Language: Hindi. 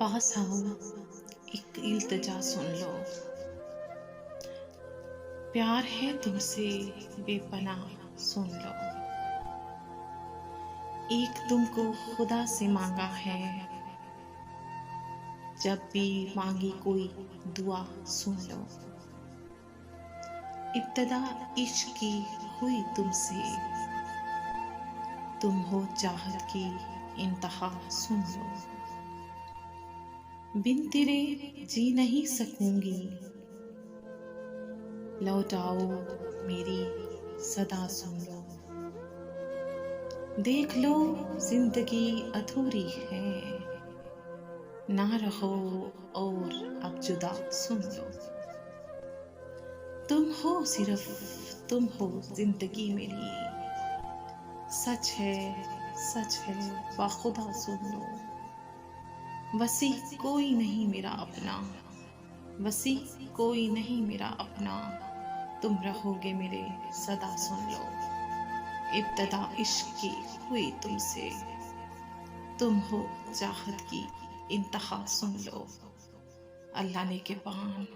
पास आओ, एक इल्तिजा सुन लो। प्यार है तुमसे बेपनाह, सुन लो। एक तुमको खुदा से मांगा है, जब भी मांगी कोई दुआ सुन लो। इब्तिदा इश्क की हुई तुमसे, तुम हो चाहत की इंतहा, सुन लो। बिन तेरे जी नहीं सकूंगी, लौटाओ मेरी सदा, सुन लो। देख लो जिंदगी अधूरी है, ना रहो और अब जुदा, सुन लो। तुम हो सिर्फ, तुम हो जिंदगी मेरी, सच है, सच है बाखुदा, सुन लो। वसी कोई नहीं मेरा अपना, वसी कोई नहीं मेरा अपना, तुम रहोगे मेरे सदा, सुन लो। इब्तिदा इश्क की हुई तुमसे, तुम हो चाहत की इंतहा, सुन लो। अल्लाह ने के पान।